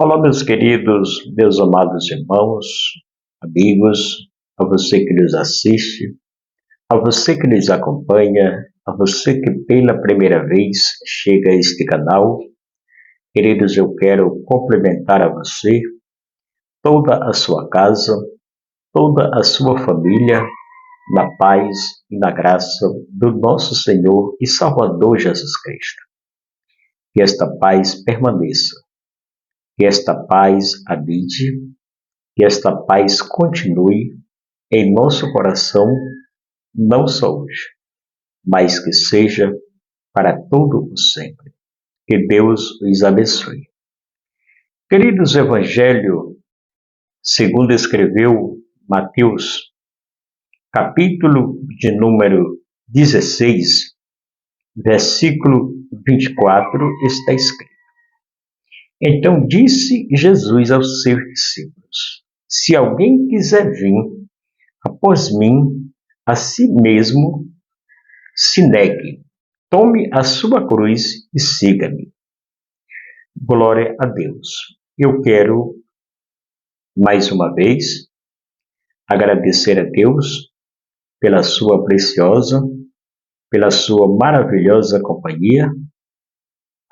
Olá, meus queridos, meus amados irmãos, amigos, a você que nos assiste, a você que nos acompanha, a você que pela primeira vez chega a este canal. Queridos, eu quero cumprimentar a você, toda a sua casa, toda a sua família, na paz e na graça do nosso Senhor e Salvador Jesus Cristo. Que esta paz permaneça. Que esta paz habite, que esta paz continue em nosso coração, não só hoje, mas que seja para todo o sempre. Que Deus os abençoe. Queridos, o Evangelho, segundo escreveu Mateus, capítulo de número 16, versículo 24, está escrito: Então disse Jesus aos seus discípulos: Se alguém quiser vir após mim, a si mesmo se negue, tome a sua cruz e siga-me. Glória a Deus. Eu quero, mais uma vez, agradecer a Deus pela sua preciosa, pela sua maravilhosa companhia,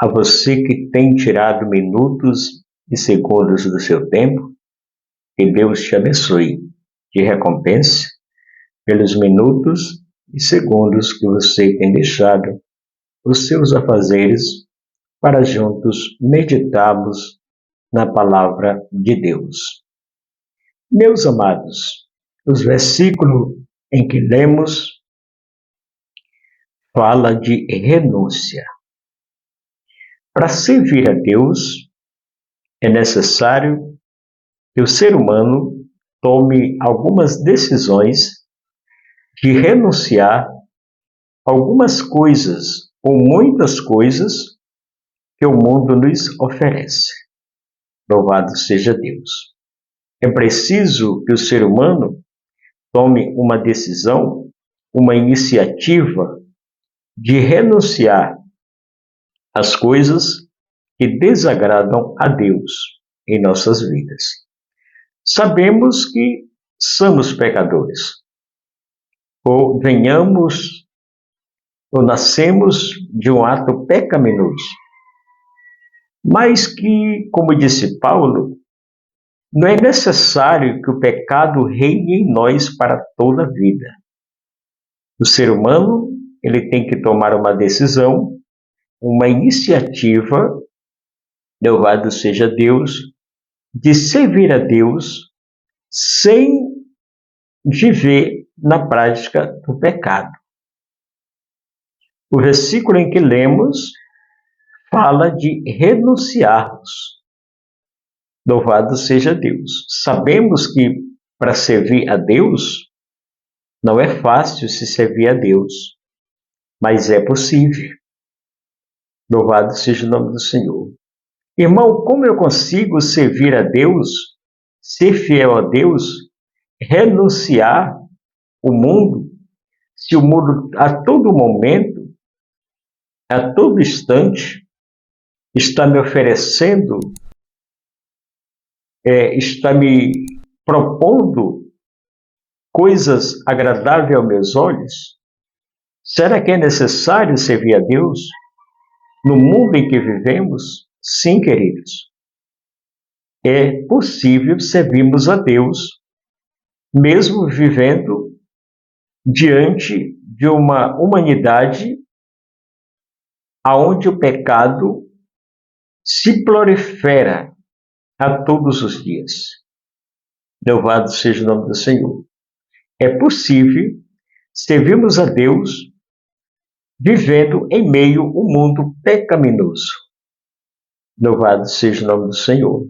a você que tem tirado minutos e segundos do seu tempo. Que Deus te abençoe, te recompense pelos minutos e segundos que você tem deixado os seus afazeres para juntos meditarmos na palavra de Deus. Meus amados, os versículos em que lemos fala de renúncia. Para servir a Deus, é necessário que o ser humano tome algumas decisões de renunciar a algumas coisas ou muitas coisas que o mundo nos oferece. Louvado seja Deus. É preciso que o ser humano tome uma decisão, uma iniciativa de renunciar às coisas que desagradam a Deus em nossas vidas. Sabemos que somos pecadores, ou nascemos de um ato pecaminoso, mas que, como disse Paulo, não é necessário que o pecado reine em nós para toda a vida. O ser humano, ele tem que tomar uma decisão, uma iniciativa, louvado seja Deus, de servir a Deus sem viver na prática do pecado. O versículo em que lemos fala de renunciarmos. Louvado seja Deus. Sabemos que para servir a Deus não é fácil se servir a Deus, mas é possível. Louvado seja o nome do Senhor. Irmão, como eu consigo servir a Deus, ser fiel a Deus, renunciar o mundo, se o mundo a todo momento, a todo instante, está me oferecendo, está me propondo coisas agradáveis aos meus olhos? Será que é necessário servir a Deus no mundo em que vivemos? Sim, queridos. É possível servirmos a Deus mesmo vivendo diante de uma humanidade onde o pecado se prolifera a todos os dias. Louvado seja o nome do Senhor. É possível servirmos a Deus vivendo em meio ao mundo pecaminoso. Louvado seja o nome do Senhor.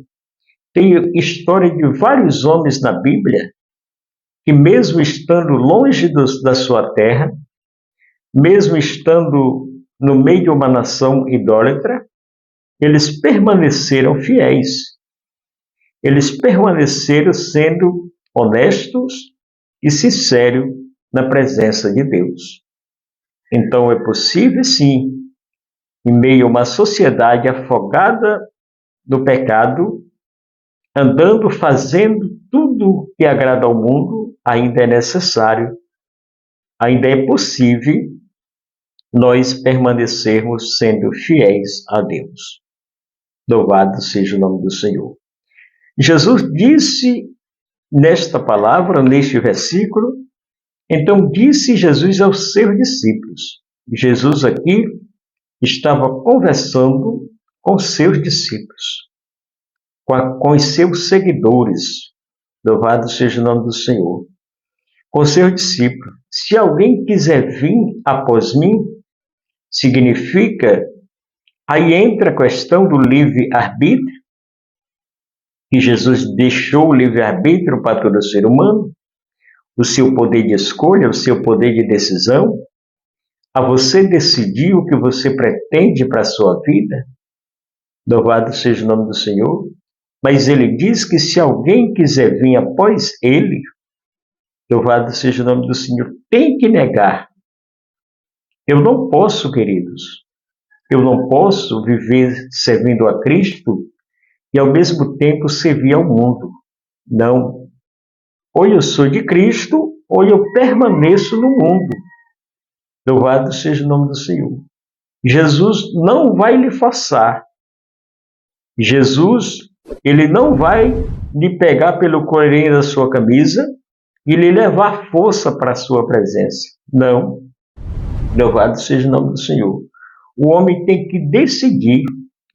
Tem história de vários homens na Bíblia que, mesmo estando longe da sua terra, mesmo estando no meio de uma nação idólatra, eles permaneceram fiéis. Eles permaneceram sendo honestos e sinceros na presença de Deus. Então é possível, sim, em meio a uma sociedade afogada do pecado, andando, fazendo tudo que agrada ao mundo, ainda é necessário, ainda é possível nós permanecermos sendo fiéis a Deus. Louvado seja o nome do Senhor. Jesus disse nesta palavra, neste versículo, então disse Jesus aos seus discípulos. Jesus aqui estava conversando com seus discípulos, com os seus seguidores. Louvado seja o nome do Senhor. Com seus discípulos. Se alguém quiser vir após mim, significa, aí entra a questão do livre-arbítrio, que Jesus deixou o livre-arbítrio para todo ser humano, o seu poder de escolha, o seu poder de decisão, a você decidir o que você pretende para a sua vida. Louvado seja o nome do Senhor. Mas ele diz que se alguém quiser vir após ele, louvado seja o nome do Senhor, tem que negar. Eu não posso, queridos, eu não posso viver servindo a Cristo e ao mesmo tempo servir ao mundo. Não. Ou eu sou de Cristo, ou eu permaneço no mundo. Louvado seja o nome do Senhor. Jesus não vai lhe forçar. Jesus, ele não vai lhe pegar pelo coleirinho da sua camisa e lhe levar força para a sua presença. Não. Louvado seja o nome do Senhor. O homem tem que decidir.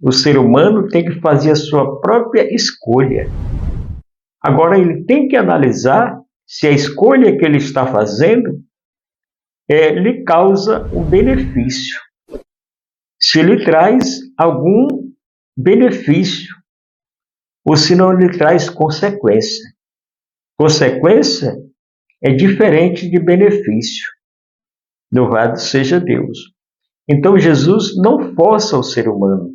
O ser humano tem que fazer a sua própria escolha. Agora, ele tem que analisar se a escolha que ele está fazendo lhe causa um benefício. Se lhe traz algum benefício, ou se não lhe traz consequência. Consequência é diferente de benefício. Louvado seja Deus. Então, Jesus não força o ser humano.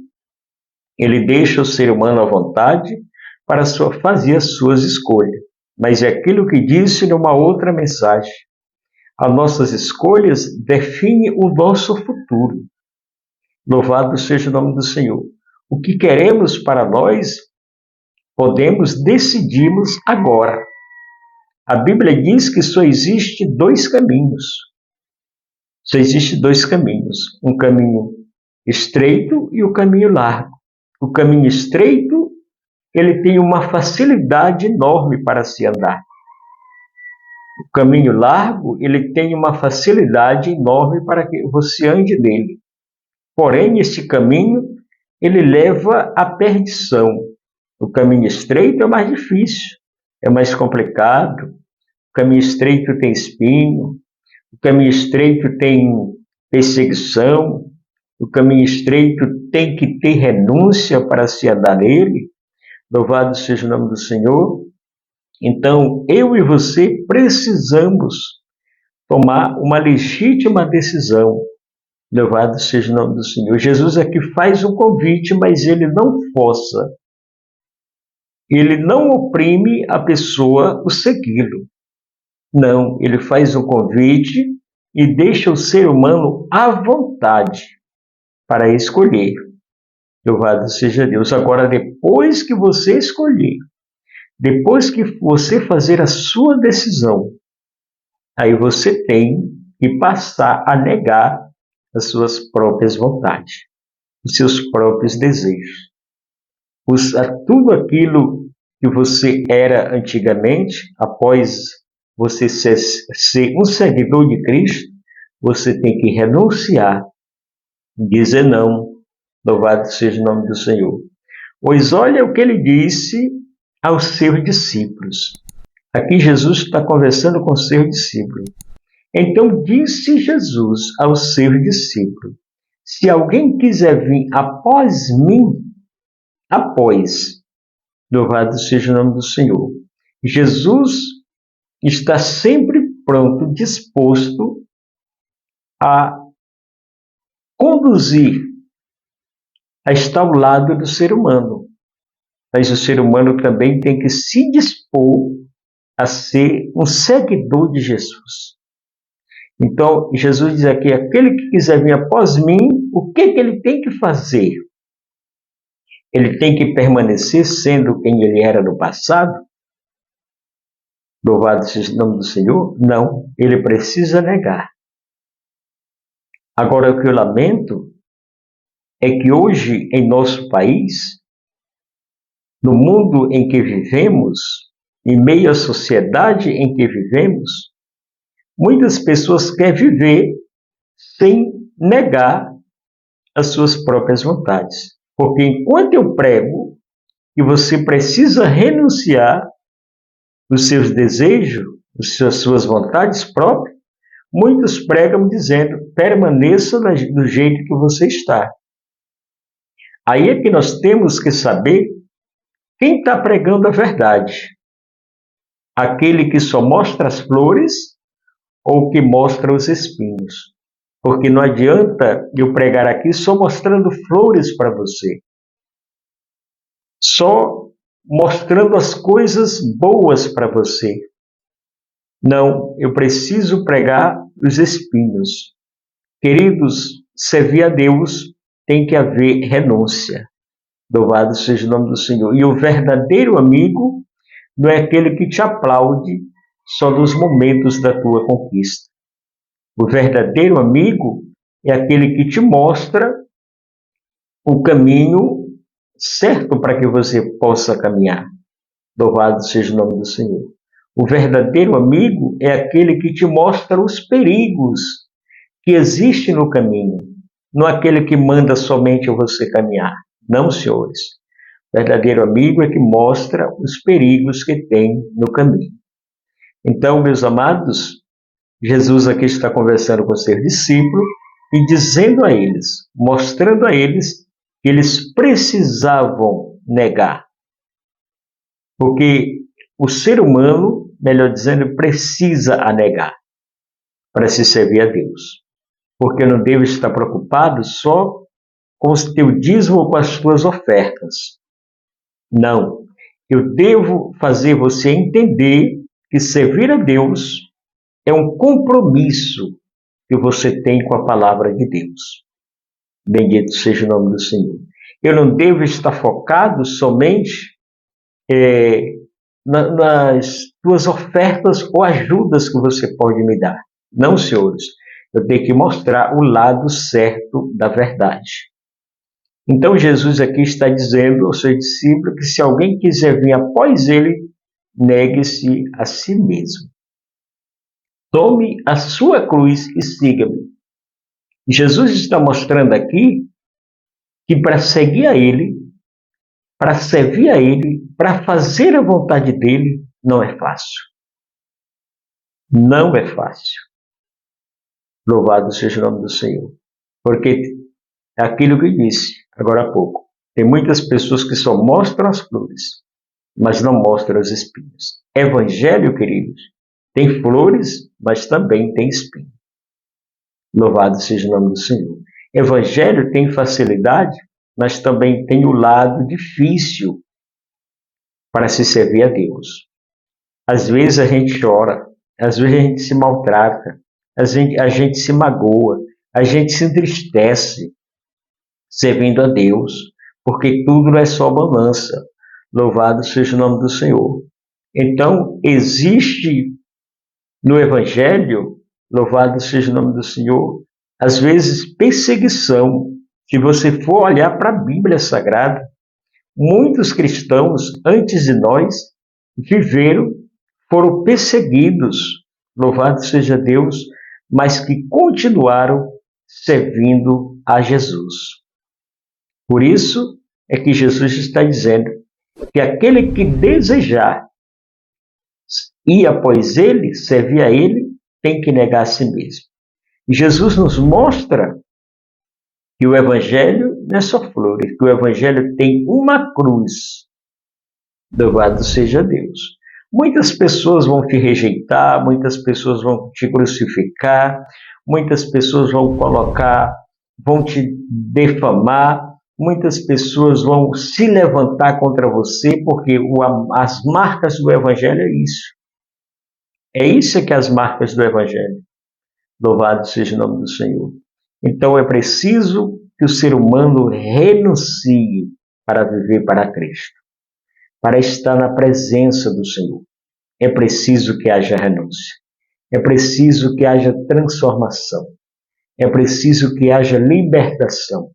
Ele deixa o ser humano à vontade para fazer as suas escolhas. Mas é aquilo que disse numa outra mensagem. As nossas escolhas definem o nosso futuro. Louvado seja o nome do Senhor. O que queremos para nós, podemos decidirmos agora. A Bíblia diz que só existe dois caminhos. Só existe dois caminhos. Um caminho estreito e o caminho largo. O caminho estreito, ele tem uma facilidade enorme para se andar. O caminho largo, ele tem uma facilidade enorme para que você ande nele. Porém, este caminho, ele leva à perdição. O caminho estreito é mais difícil, é mais complicado. O caminho estreito tem espinho, o caminho estreito tem perseguição, o caminho estreito tem que ter renúncia para se andar nele. Louvado seja o nome do Senhor. Então, eu e você precisamos tomar uma legítima decisão. Louvado seja o nome do Senhor. Jesus aqui faz um convite, mas ele não força. Ele não oprime a pessoa o segui-lo. Não, ele faz um convite e deixa o ser humano à vontade para escolher. Louvado seja Deus. Agora, depois que você escolher, depois que você fazer a sua decisão, aí você tem que passar a negar as suas próprias vontades, os seus próprios desejos. Tudo aquilo que você era antigamente, após você ser um seguidor de Cristo, você tem que renunciar, dizer não. Louvado seja o nome do Senhor. Pois olha o que ele disse aos seus discípulos. Aqui Jesus está conversando com seus discípulos. Então disse Jesus aos seus discípulos: se alguém quiser vir após mim, louvado seja o nome do Senhor. Jesus está sempre pronto, disposto a conduzir, a estar ao lado do ser humano. Mas o ser humano também tem que se dispor a ser um seguidor de Jesus. Então, Jesus diz aqui, aquele que quiser vir após mim, o que ele tem que fazer? Ele tem que permanecer sendo quem ele era no passado? Louvado seja o nome do Senhor? Não, ele precisa negar. Agora, o que eu lamento é que hoje, em nosso país, no mundo em que vivemos, em meio à sociedade em que vivemos, muitas pessoas querem viver sem negar as suas próprias vontades. Porque enquanto eu prego que você precisa renunciar os seus desejos, as suas vontades próprias, muitos pregam dizendo, permaneça do jeito que você está. Aí é que nós temos que saber quem está pregando a verdade. Aquele que só mostra as flores ou que mostra os espinhos. Porque não adianta eu pregar aqui só mostrando flores para você. Só mostrando as coisas boas para você. Não, eu preciso pregar os espinhos. Queridos, servir a Deus tem que haver renúncia. Louvado seja o nome do Senhor. E o verdadeiro amigo não é aquele que te aplaude só nos momentos da tua conquista. O verdadeiro amigo é aquele que te mostra o caminho certo para que você possa caminhar. Louvado seja o nome do Senhor. O verdadeiro amigo é aquele que te mostra os perigos que existem no caminho, não aquele que manda somente você caminhar. Não, senhores. O verdadeiro amigo é que mostra os perigos que tem no caminho. Então, meus amados, Jesus aqui está conversando com seus discípulos e dizendo a eles, mostrando a eles que eles precisavam negar. Porque o ser humano, melhor dizendo, precisa negar para se servir a Deus. Porque não deve estar preocupado só com o teu dízimo ou com as tuas ofertas. Não. Eu devo fazer você entender que servir a Deus é um compromisso que você tem com a palavra de Deus. Bendito seja o nome do Senhor. Eu não devo estar focado somente nas tuas ofertas ou ajudas que você pode me dar. Não, senhores. Eu tenho que mostrar o lado certo da verdade. Então, Jesus aqui está dizendo ao seu discípulo que se alguém quiser vir após ele, negue-se a si mesmo. Tome a sua cruz e siga-me. Jesus está mostrando aqui que para seguir a ele, para servir a ele, para fazer a vontade dele, não é fácil. Não é fácil. Louvado seja o nome do Senhor. Porque é aquilo que eu disse agora há pouco. Tem muitas pessoas que só mostram as flores, mas não mostram os espinhos. Evangelho, queridos, tem flores, mas também tem espinhos. Louvado seja o nome do Senhor. Evangelho tem facilidade, mas também tem o lado difícil para se servir a Deus. Às vezes a gente chora, às vezes a gente se maltrata, a gente se magoa, a gente se entristece servindo a Deus, porque tudo não é só balança. Louvado seja o nome do Senhor. Então, existe no Evangelho, louvado seja o nome do Senhor, às vezes perseguição. Se você for olhar para a Bíblia Sagrada, muitos cristãos antes de nós foram perseguidos, louvado seja Deus, mas que continuaram servindo a Jesus. Por isso é que Jesus está dizendo que aquele que desejar ir após ele, servir a ele, tem que negar a si mesmo. E Jesus nos mostra que o Evangelho não é só flores, que o Evangelho tem uma cruz. Louvado seja Deus. Muitas pessoas vão te rejeitar, muitas pessoas vão te crucificar, muitas pessoas vão te defamar, muitas pessoas vão se levantar contra você, porque as marcas do Evangelho é isso. É isso que é as marcas do Evangelho. Louvado seja o nome do Senhor. Então é preciso que o ser humano renuncie para viver para Cristo, para estar na presença do Senhor. É preciso que haja renúncia. É preciso que haja transformação. É preciso que haja libertação.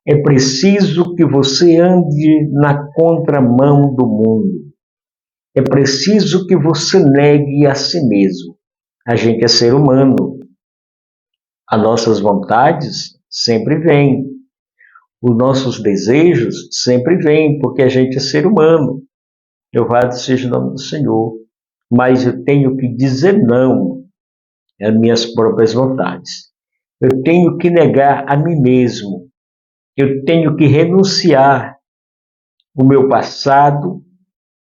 É preciso que você ande na contramão do mundo. É preciso que você negue a si mesmo. A gente é ser humano. As nossas vontades sempre vêm. Os nossos desejos sempre vêm, porque a gente é ser humano. Louvado seja o nome do Senhor. Mas eu tenho que dizer não às minhas próprias vontades. Eu tenho que negar a mim mesmo. Eu tenho que renunciar o meu passado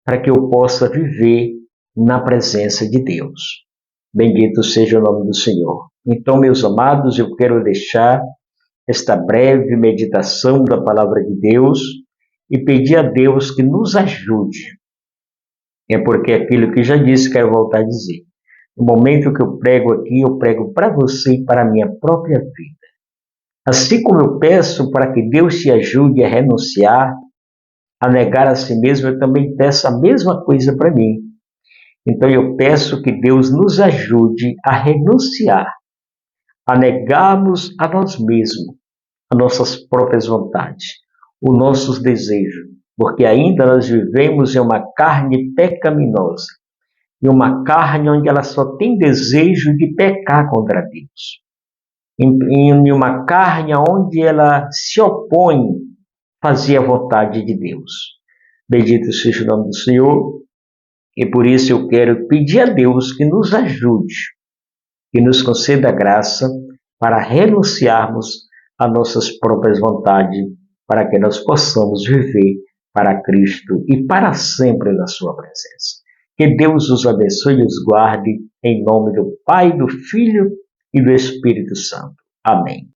para que eu possa viver na presença de Deus. Bendito seja o nome do Senhor. Então, meus amados, eu quero deixar esta breve meditação da palavra de Deus e pedir a Deus que nos ajude. É porque aquilo que já disse, quero voltar a dizer. No momento que eu prego aqui, eu prego para você e para a minha própria vida. Assim como eu peço para que Deus te ajude a renunciar, a negar a si mesmo, eu também peço a mesma coisa para mim. Então eu peço que Deus nos ajude a renunciar, a negarmos a nós mesmos, as nossas próprias vontades, os nossos desejos, porque ainda nós vivemos em uma carne pecaminosa, em uma carne onde ela só tem desejo de pecar contra Deus, em uma carne onde ela se opõe a fazer a vontade de Deus. Bendito seja o nome do Senhor, e por isso eu quero pedir a Deus que nos ajude, que nos conceda a graça para renunciarmos às nossas próprias vontades, para que nós possamos viver para Cristo e para sempre na sua presença. Que Deus os abençoe e os guarde, em nome do Pai, do Filho e do Espírito Santo. Amém.